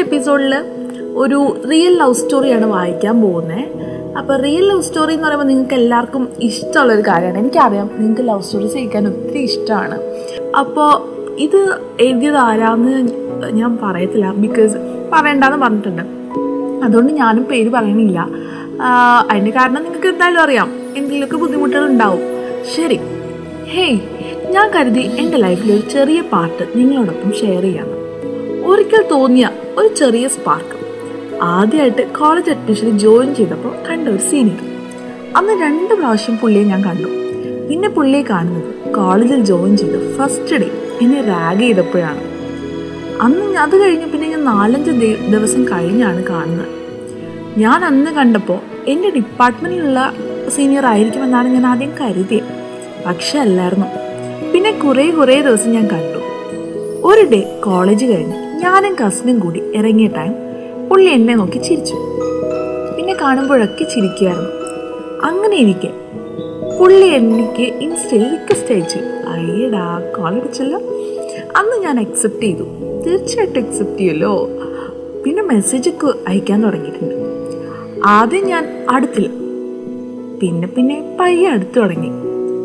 എപ്പിസോഡിൽ ഒരു real love സ്റ്റോറിയാണ് വായിക്കാൻ പോകുന്നത്. അപ്പോൾ റിയൽ ലവ് സ്റ്റോറി എന്ന് പറയുമ്പോൾ നിങ്ങൾക്ക് എല്ലാവർക്കും ഇഷ്ടമുള്ളൊരു കാര്യമാണ്. എനിക്കറിയാം നിങ്ങൾക്ക് ലവ് സ്റ്റോറീസ് കേൾക്കാൻ ഒത്തിരി ഇഷ്ടമാണ്. അപ്പോൾ ഇത് എഴുതിയത് ആരാന്ന് ഞാൻ പറയത്തില്ല, ബിക്കോസ് പറയണ്ടെന്ന് പറഞ്ഞിട്ടുണ്ട്. അതുകൊണ്ട് ഞാനും പേര് പറയണില്ല. അതിൻ്റെ കാരണം നിങ്ങൾക്ക് എന്തായാലും അറിയാം, എന്തെങ്കിലുമൊക്കെ ബുദ്ധിമുട്ടുകൾ ഉണ്ടാവും. ശരി, ഹേയ്, ഞാൻ കരുതി എൻ്റെ ലൈഫിലൊരു ചെറിയ പാർട്ട് നിങ്ങളോടൊപ്പം ഷെയർ ചെയ്യാമെന്ന്. ഒരിക്കൽ തോന്നിയ ഒരു ചെറിയ സ്പാർക്ക്. ആദ്യമായിട്ട് കോളേജ് അഡ്മിഷന് ജോയിൻ ചെയ്തപ്പോൾ കണ്ട ഒരു സീനിയർ. അന്ന് 2 പ്രാവശ്യം പുള്ളിയെ ഞാൻ കണ്ടു. പിന്നെ പുള്ളിയെ കാണുന്നത് കോളേജിൽ ജോയിൻ ചെയ്ത് ഫസ്റ്റ് ഡേ എന്നെ റാഗ് ചെയ്തപ്പോഴാണ്. അത് കഴിഞ്ഞ് പിന്നെ ഞാൻ 4-5 ദിവസം കഴിഞ്ഞാണ് കാണുന്നത്. ഞാൻ അന്ന് കണ്ടപ്പോൾ എൻ്റെ ഡിപ്പാർട്ട്മെൻറ്റിലുള്ള സീനിയർ ആയിരിക്കുമെന്നാണ് ഞാൻ ആദ്യം കരുതിയത്. പക്ഷെ അല്ലായിരുന്നു. പിന്നെ കുറേ ദിവസം ഞാൻ കണ്ടു. ഒരു ഡേ കോളേജ് കഴിഞ്ഞ് ഞാനും കസിനും കൂടി ഇറങ്ങിയ ടൈം പുള്ളി എന്നെ നോക്കി ചിരിച്ചു. പിന്നെ കാണുമ്പോഴൊക്കെ ചിരിക്കുമായിരുന്നു. അങ്ങനെ ഇരിക്കെ പുള്ളി എനിക്ക് ഇൻസ്റ്റയിൽ റിക്വസ്റ്റ് അയച്ചു. അയ്യടാ, കോൾ അടിച്ചല്ലോ. അന്ന് ഞാൻ അക്സെപ്റ്റ് ചെയ്തു. തീർച്ചയായിട്ടും അക്സെപ്റ്റ് ചെയ്യുമല്ലോ. പിന്നെ മെസ്സേജൊക്കെ അയക്കാൻ തുടങ്ങിയിട്ടുണ്ട്. ആദ്യം ഞാൻ അടുത്തില്ല, പിന്നെ പയ്യെ അടുത്ത് തുടങ്ങി.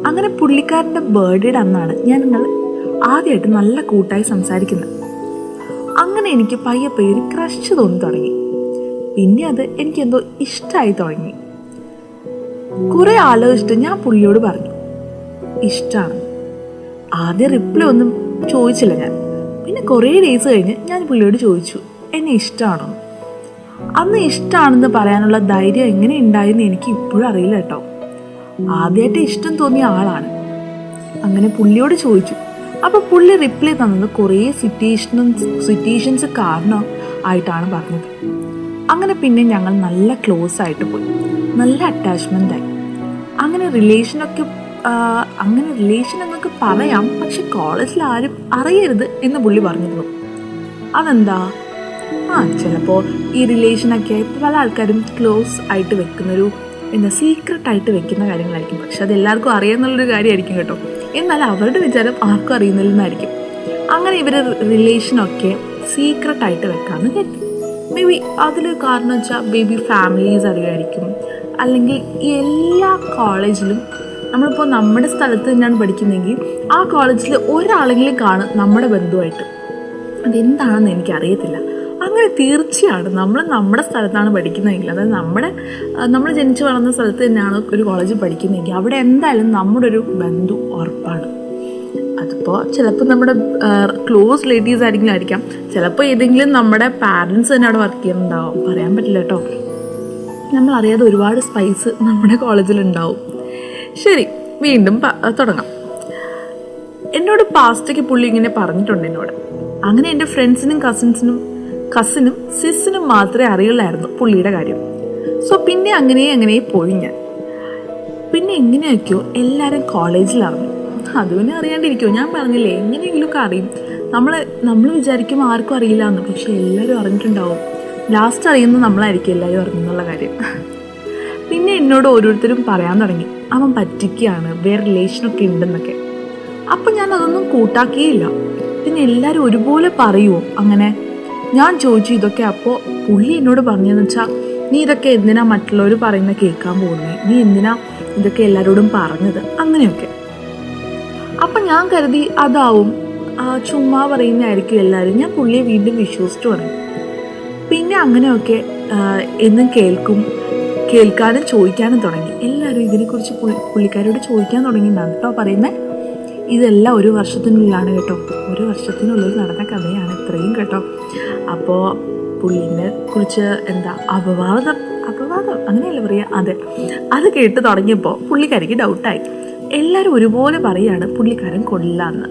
അങ്ങനെ പുള്ളിക്കാരൻ്റെ ബർത്ത്ഡേയുടെ അന്നാണ് ഞാൻ നിങ്ങൾ ആദ്യമായിട്ട് നല്ല കൂട്ടായി സംസാരിക്കുന്നത്. അങ്ങനെ എനിക്ക് പയ്യെ ഒരു ക്രഷ് തോന്നി തുടങ്ങി. പിന്നെ അത് എനിക്കെന്തോ ഇഷ്ടമായി തുടങ്ങി. കുറെ ആലോചിച്ചിട്ട് ഞാൻ പുള്ളിയോട് പറഞ്ഞു ഇഷ്ടമാണ്. ആദ്യം റിപ്ലൈ ഒന്നും ചോദിച്ചില്ല ഞാൻ. പിന്നെ കുറേ ഡേയ്സ് കഴിഞ്ഞ് ഞാൻ പുള്ളിയോട് ചോദിച്ചു എന്നെ ഇഷ്ടമാണോ. അന്ന് ഇഷ്ടമാണെന്ന് പറയാനുള്ള ധൈര്യം എങ്ങനെ ഉണ്ടായെന്ന് എനിക്ക് ഇപ്പോഴും അറിയില്ല കേട്ടോ. ആദ്യമായിട്ട് ഇഷ്ടം തോന്നിയ ആളാണ്. അങ്ങനെ പുള്ളിയോട് ചോദിച്ചു. അപ്പോൾ പുള്ളി റിപ്ലൈ തന്നത് കുറേ സിറ്റുവേഷൻസ് കാരണം ആയിട്ടാണ് പറഞ്ഞത്. അങ്ങനെ പിന്നെ ഞങ്ങൾ നല്ല ക്ലോസ് ആയിട്ട് പോയി, നല്ല അറ്റാച്ച്മെൻ്റ് ആയി. അങ്ങനെ റിലേഷൻ എന്നൊക്കെ പറയാം. പക്ഷെ കോളേജിൽ ആരും അറിയരുത് എന്ന് പുള്ളി പറഞ്ഞിരുന്നു. അതെന്താ? ചിലപ്പോൾ ഈ റിലേഷനൊക്കെ പല ആൾക്കാരും ക്ലോസ് ആയിട്ട് വെക്കുന്നൊരു സീക്രട്ടായിട്ട് വെക്കുന്ന കാര്യങ്ങളായിരിക്കും. പക്ഷെ അത് എല്ലാവർക്കും അറിയാമെന്നുള്ളൊരു കാര്യമായിരിക്കും കേട്ടോ. എന്നാൽ അവരുടെ വിചാരം ആർക്കും അറിയുന്നില്ലെന്നായിരിക്കും. അങ്ങനെ ഇവർ റിലേഷനൊക്കെ സീക്രട്ടായിട്ട് വെക്കാമെന്ന് കേട്ടു. മേ ബി അതിൽ കാരണം വെച്ചാൽ ഫാമിലീസ് അറിയുമായിരിക്കും. അല്ലെങ്കിൽ എല്ലാ കോളേജിലും നമ്മളിപ്പോൾ നമ്മുടെ സ്ഥലത്ത് തന്നെയാണ് പഠിക്കുന്നതെങ്കിൽ ആ കോളേജിൽ ഒരാളെങ്കിലും കാണും നമ്മുടെ ബന്ധുവായിട്ട്. അതെന്താണെന്ന് എനിക്കറിയത്തില്ല. അങ്ങനെ തീർച്ചയാണ് നമ്മുടെ സ്ഥലത്താണ് പഠിക്കുന്നതെങ്കിൽ, അതായത് നമ്മൾ ജനിച്ചു വളർന്ന സ്ഥലത്ത് തന്നെയാണ് ഒരു കോളേജിൽ പഠിക്കുന്നതെങ്കിൽ അവിടെ എന്തായാലും നമ്മുടെ ഒരു ബന്ധു ഉറപ്പാണ്. അതിപ്പോൾ ചിലപ്പോൾ നമ്മുടെ ക്ലോസ് റിലേറ്റീവ്സ് ആയിരിക്കാം, ചിലപ്പോൾ ഏതെങ്കിലും നമ്മുടെ പാരൻസ് തന്നെ അവിടെ വർക്ക് ചെയ്യുന്നുണ്ടാവും. പറയാൻ പറ്റില്ല കേട്ടോ. നമ്മളറിയാതെ ഒരുപാട് സ്പൈസ് നമ്മുടെ കോളേജിലുണ്ടാവും. ശരി, വീണ്ടും തുടങ്ങാം. എന്നോട് പാസ്റ്റൊക്കെ പുള്ളി ഇങ്ങനെ പറഞ്ഞിട്ടുണ്ട് എന്നോട്. അങ്ങനെ എൻ്റെ ഫ്രണ്ട്സിനും കസിനും സിസിനും മാത്രമേ അറിയുള്ളായിരുന്നു പുള്ളിയുടെ കാര്യം. സോ പിന്നെ അങ്ങനെ പോയി ഞാൻ. പിന്നെ എങ്ങനെയൊക്കെയോ എല്ലാവരും കോളേജിൽ അറിഞ്ഞു. അത് പിന്നെ അറിയാണ്ടിരിക്കുമോ? ഞാൻ പറഞ്ഞില്ലേ, എങ്ങനെയെങ്കിലുമൊക്കെ അറിയും. നമ്മൾ വിചാരിക്കും ആർക്കും അറിയില്ല എന്ന്, പക്ഷെ എല്ലാവരും അറിഞ്ഞിട്ടുണ്ടാവും. ലാസ്റ്റ് അറിയുന്നത് നമ്മളായിരിക്കും എല്ലാവരും അറിഞ്ഞെന്നുള്ള കാര്യം. പിന്നെ എന്നോട് ഓരോരുത്തരും പറയാൻ തുടങ്ങി അവൻ പറ്റിക്കുകയാണ്, വേറെ റിലേഷനൊക്കെ ഉണ്ടെന്നൊക്കെ. അപ്പം ഞാൻ അതൊന്നും കൂട്ടാക്കിയില്ല. പിന്നെ എല്ലാവരും ഒരുപോലെ പറയുമോ അങ്ങനെ? ഞാൻ ചോദിച്ചു ഇതൊക്കെ. അപ്പോൾ പുള്ളി എന്നോട് പറഞ്ഞതെന്ന് വെച്ചാൽ, നീ ഇതൊക്കെ എന്തിനാ മറ്റുള്ളവർ പറയുന്ന കേൾക്കാൻ പോകുന്നത്, നീ എന്തിനാ ഇതൊക്കെ എല്ലാവരോടും പറഞ്ഞത്, അങ്ങനെയൊക്കെ. അപ്പം ഞാൻ കരുതി അതാവും, ചുമ്മാ പറയുന്നതായിരിക്കും എല്ലാവരും. ഞാൻ പുള്ളിയെ വീണ്ടും വിശ്വസിച്ചു തുടങ്ങി. പിന്നെ അങ്ങനെയൊക്കെ എന്നും കേൾക്കാനും ചോദിക്കാനും തുടങ്ങി. എല്ലാവരും ഇതിനെക്കുറിച്ച് പുള്ളിക്കാരോട് ചോദിക്കാൻ തുടങ്ങിയെന്നാണ് കേട്ടോ പറയുന്നത്. ഇതെല്ലാം 1 വർഷത്തിനുള്ളിലാണ് കേട്ടോ. 1 വർഷത്തിനുള്ളിൽ നടന്ന കഥയാണ് ഇത്രയും കേട്ടോ. അപ്പോൾ പുള്ളിനെ കുറിച്ച് അപവാദം അങ്ങനെയല്ല പറയുക, അത് കേട്ട് തുടങ്ങിയപ്പോൾ പുള്ളിക്കാരിക്ക് ഡൗട്ടായി. എല്ലാവരും ഒരുപോലെ പറയാണ് പുള്ളിക്കാരൻ കൊള്ളാന്ന്.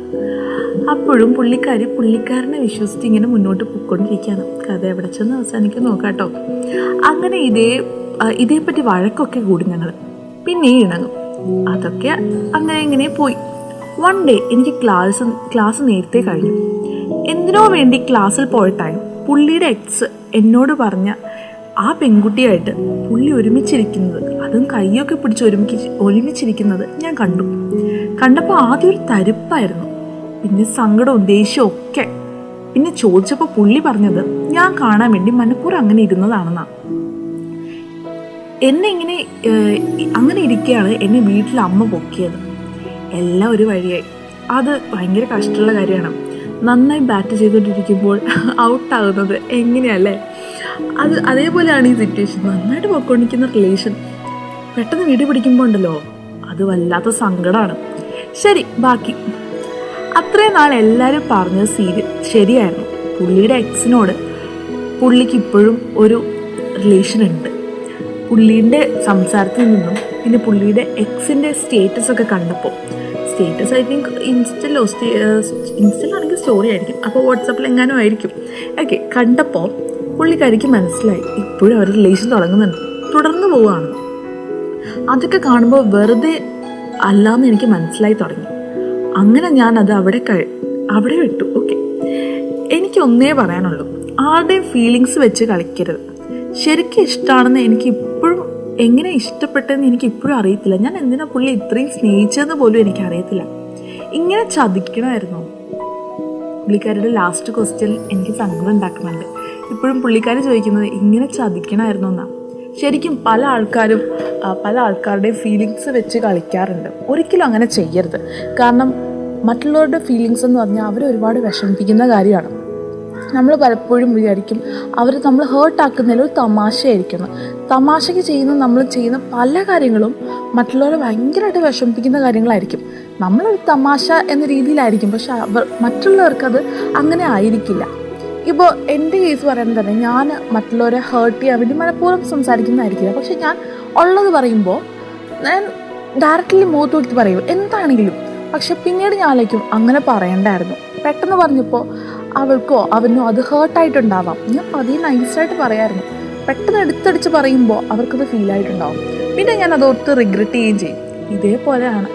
അപ്പോഴും പുള്ളിക്കാരനെ വിശ്വസിച്ച് ഇങ്ങനെ മുന്നോട്ട് പോയിക്കൊണ്ടിരിക്കുകയാണ്. കഥ എവിടെ ചെന്ന് അവസാനിക്കും നോക്കാട്ടോ. അങ്ങനെ ഇതേപ്പറ്റി വഴക്കൊക്കെ കൂടി ഞങ്ങൾ. പിന്നെ ഇണങ്ങും. അതൊക്കെ അങ്ങനെ പോയി. വൺ ഡേ എനിക്ക് ക്ലാസ് നേരത്തെ കഴിഞ്ഞു. എന്തിനോ വേണ്ടി ക്ലാസ്സിൽ പോയ ടൈം പുള്ളിയുടെ എക്സ് എന്നോട് പറഞ്ഞ ആ പെൺകുട്ടിയായിട്ട് പുള്ളി ഒരുമിച്ചിരിക്കുന്നത്, അതും കൈയൊക്കെ പിടിച്ച് ഒരുമിച്ചിരിക്കുന്നത് ഞാൻ കണ്ടപ്പോൾ ആദ്യം ഒരു തരിപ്പായിരുന്നു. പിന്നെ സങ്കടവും ദേഷ്യവും ഒക്കെ. പിന്നെ ചോദിച്ചപ്പോൾ പുള്ളി പറഞ്ഞത് ഞാൻ കാണാൻ വേണ്ടി മനഃപൂർവ്വം അങ്ങനെ ഇരുന്നതാണെന്നാണ്. എന്നെ ഇങ്ങനെ അങ്ങനെ ഇരിക്കുകയാണ് എന്നെ വീട്ടിൽ അമ്മ പൊക്കിയത്. എല്ലാം ഒരു വഴിയായി. അത് ഭയങ്കര കഷ്ടമുള്ള കാര്യമാണ്. നന്നായി ബാറ്റ് ചെയ്തുകൊണ്ടിരിക്കുമ്പോൾ ഔട്ടാകുന്നത് എങ്ങനെയല്ലേ? അതേപോലെയാണ് ഈ സിറ്റുവേഷൻ. നന്നായിട്ട് പോയിക്കൊണ്ടിരിക്കുന്ന റിലേഷൻ പെട്ടെന്ന് വീഡിയോ പിടിക്കുമ്പോൾ ഉണ്ടല്ലോ, അത് വല്ലാത്ത സങ്കടമാണ്. ശരി, ബാക്കി അത്രയും നാൾ എല്ലാവരും പറഞ്ഞത് ശരിയായിരുന്നു. പുള്ളിയുടെ എക്സിനോട് പുള്ളിക്ക് ഇപ്പോഴും ഒരു റിലേഷൻ ഉണ്ട്. പുള്ളീൻ്റെ സംസാരത്തിൽ നിന്നും പിന്നെ പുള്ളിയുടെ എക്സിൻ്റെ സ്റ്റേറ്റസ് ഒക്കെ കണ്ടപ്പോൾ, സ്റ്റേറ്റസ് ഐ തിങ്ക് ഇൻസ്റ്റയിലാണെങ്കിൽ സ്റ്റോറി ആയിരിക്കും, അപ്പോൾ വാട്സാപ്പിൽ എങ്ങാനും ആയിരിക്കും. ഓക്കെ, കണ്ടപ്പോൾ പുള്ളിക്കാരിക്ക് മനസ്സിലായി ഇപ്പോഴും അവർ റിലേഷൻ തുടങ്ങുന്നുണ്ട്, തുടർന്ന് പോവുകയാണ്. അതൊക്കെ കാണുമ്പോൾ വെറുതെ അല്ലാന്ന് എനിക്ക് മനസ്സിലായി തുടങ്ങി. അങ്ങനെ ഞാൻ അത് അവിടെ വിട്ടു. ഓക്കെ, എനിക്കൊന്നേ പറയാനുള്ളൂ, ആരുടെയും ഫീലിങ്സ് വെച്ച് കളിക്കരുത്. ശരിക്കും ഇഷ്ടമാണെന്ന് എനിക്ക് ഇപ്പോഴും, എങ്ങനെ ഇഷ്ടപ്പെട്ടെന്ന് എനിക്ക് ഇപ്പോഴും അറിയത്തില്ല. ഞാൻ എന്തിനാ പുള്ളി ഇത്രയും സ്നേഹിച്ചതെന്ന് പോലും എനിക്കറിയത്തില്ല. ഇങ്ങനെ ചതിക്കണമായിരുന്നു. പുള്ളിക്കാരുടെ ലാസ്റ്റ് ക്വസ്റ്റ്യൻ എനിക്ക് സങ്കടം ഉണ്ടാക്കുന്നുണ്ട്. ഇപ്പോഴും പുള്ളിക്കാർ ചോദിക്കുന്നത് ഇങ്ങനെ ചതിക്കണമായിരുന്നു എന്നാണ്. ശരിക്കും പല ആൾക്കാരുടെയും ഫീലിങ്സ് വെച്ച് കളിക്കാറുണ്ട്. ഒരിക്കലും അങ്ങനെ ചെയ്യരുത്. കാരണം മറ്റുള്ളവരുടെ ഫീലിങ്സ് എന്ന് പറഞ്ഞാൽ അവരെ ഒരുപാട് വിഷമിപ്പിക്കുന്ന കാര്യമാണ്. നമ്മൾ പലപ്പോഴും വിചാരിക്കും നമ്മൾ ഹേർട്ടാക്കുന്നതിൽ ഒരു തമാശയായിരിക്കുന്നു. തമാശയ്ക്ക് നമ്മൾ ചെയ്യുന്ന പല കാര്യങ്ങളും മറ്റുള്ളവരെ ഭയങ്കരമായിട്ട് വിഷമിപ്പിക്കുന്ന കാര്യങ്ങളായിരിക്കും. നമ്മളൊരു തമാശ എന്ന രീതിയിലായിരിക്കും, പക്ഷെ മറ്റുള്ളവർക്കത് അങ്ങനെ ആയിരിക്കില്ല. ഇപ്പോൾ എൻ്റെ കേസ് പറയുന്നത് തന്നെ, ഞാൻ മറ്റുള്ളവരെ ഹേർട്ട് ചെയ്യാൻ വേണ്ടി മനഃപൂർവ്വം സംസാരിക്കുന്നതായിരിക്കില്ല. പക്ഷെ ഞാൻ ഉള്ളത് പറയുമ്പോൾ ഞാൻ ഡയറക്റ്റ്ലി മുഖത്ത് നോക്കി പറയും എന്താണെങ്കിലും. പക്ഷെ പിന്നീട് ഞാൻ ആലോചിക്കും അങ്ങനെ പറയണ്ടായിരുന്നു. പെട്ടെന്ന് പറഞ്ഞപ്പോൾ അവൾക്കോ അവനോ അത് ഹേർട്ടായിട്ടുണ്ടാവാം. ഞാൻ പതിയെ നൈസായിട്ട് പറയായിരുന്നു. പെട്ടെന്ന് എടുത്തടിച്ച് പറയുമ്പോൾ അവർക്കത് ഫീലായിട്ടുണ്ടാവും. പിന്നെ ഞാൻ അതോർത്ത് റിഗ്രറ്റ് ചെയ്യുകയും ചെയ്യും. ഇതേപോലെയാണ്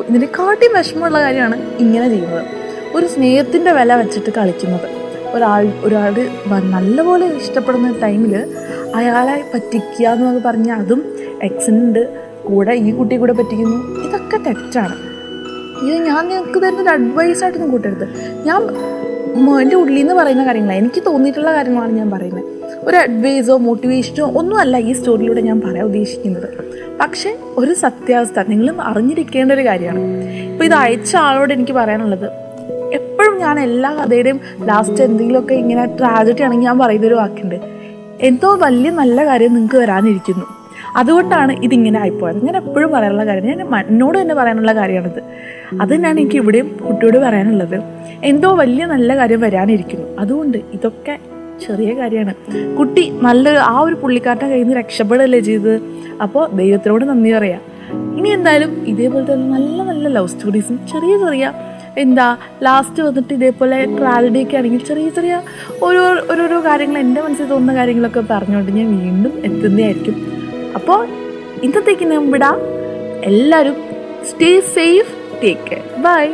ഇതിനെക്കാട്ടിയും വിഷമമുള്ള കാര്യമാണ് ഇങ്ങനെ ചെയ്യുന്നത്. ഒരു സ്നേഹത്തിൻ്റെ വില വെച്ചിട്ട് കളിക്കുന്നത്. ഒരാൾ നല്ലപോലെ ഇഷ്ടപ്പെടുന്ന ടൈമിൽ അയാളെ പറ്റിക്കുക എന്നൊക്കെ പറഞ്ഞാൽ, അതും എക്സിനുണ്ട് കൂടെ ഈ കുട്ടിയെ കൂടെ പറ്റിക്കുന്നു. ഇതൊക്കെ തെറ്റാണ്. ഇത് ഞാൻ നിങ്ങൾക്ക് തരുന്നൊരു അഡ്വൈസായിട്ടൊന്നും കൂട്ടരുത്. ഞാൻ എൻ്റെ ഉള്ളിൽ നിന്ന് പറയുന്ന കാര്യങ്ങളാണ്, എനിക്ക് തോന്നിയിട്ടുള്ള കാര്യങ്ങളാണ് ഞാൻ പറയുന്നത്. ഒരു അഡ്വൈസോ മോട്ടിവേഷനോ ഒന്നുമല്ല ഈ സ്റ്റോറിയിലൂടെ ഞാൻ പറയാൻ ഉദ്ദേശിക്കുന്നത്. പക്ഷേ ഒരു സത്യാവസ്ഥ നിങ്ങളും അറിഞ്ഞിരിക്കേണ്ട ഒരു കാര്യമാണ്. ഇപ്പോൾ ഇത് അയച്ച ആളോട് എനിക്ക് പറയാനുള്ളത്, എപ്പോഴും ഞാൻ എല്ലാ കഥയുടെയും ലാസ്റ്റ് എന്തെങ്കിലുമൊക്കെ ഇങ്ങനെ ട്രാജഡി ആണെങ്കിൽ ഞാൻ പറയുന്നൊരു വാക്കുണ്ട്, എന്തോ വലിയ നല്ല കാര്യം നിങ്ങൾക്ക് വരാനിരിക്കുന്നു, അതുകൊണ്ടാണ് ഇതിങ്ങനെ ആയിപ്പോയത്. ഞാൻ എപ്പോഴും പറയാനുള്ള കാര്യം, എന്നോട് തന്നെ പറയാനുള്ള കാര്യമാണിത്. അത് തന്നെയാണ് എനിക്ക് ഇവിടെയും കുട്ടിയോട് പറയാനുള്ളത്. എന്തോ വലിയ നല്ല കാര്യം വരാനിരിക്കുന്നു, അതുകൊണ്ട് ഇതൊക്കെ ചെറിയ കാര്യമാണ്. കുട്ടി ആ ഒരു പുള്ളിക്കാരുടെ കയ്യിൽ നിന്ന് രക്ഷപ്പെടുകയല്ലേ ചെയ്തത്. അപ്പോൾ ദൈവത്തിനോട് നന്ദി പറയാം. ഇനി എന്തായാലും ഇതേപോലത്തെ നല്ല നല്ല ലവ് സ്റ്റോറീസും ചെറിയ ലാസ്റ്റ് വന്നിട്ട് ഇതേപോലെ ട്രാജഡിയൊക്കെ ആണെങ്കിൽ ചെറിയ ഓരോരോ കാര്യങ്ങൾ, എൻ്റെ മനസ്സിൽ തോന്നുന്ന കാര്യങ്ങളൊക്കെ പറഞ്ഞുകൊണ്ട് ഞാൻ വീണ്ടും എത്തുന്നതായിരിക്കും. അപ്പോൾ ഇന്നത്തേക്ക് ഞാൻ വിടാം. എല്ലാവരും stay safe, take care, by.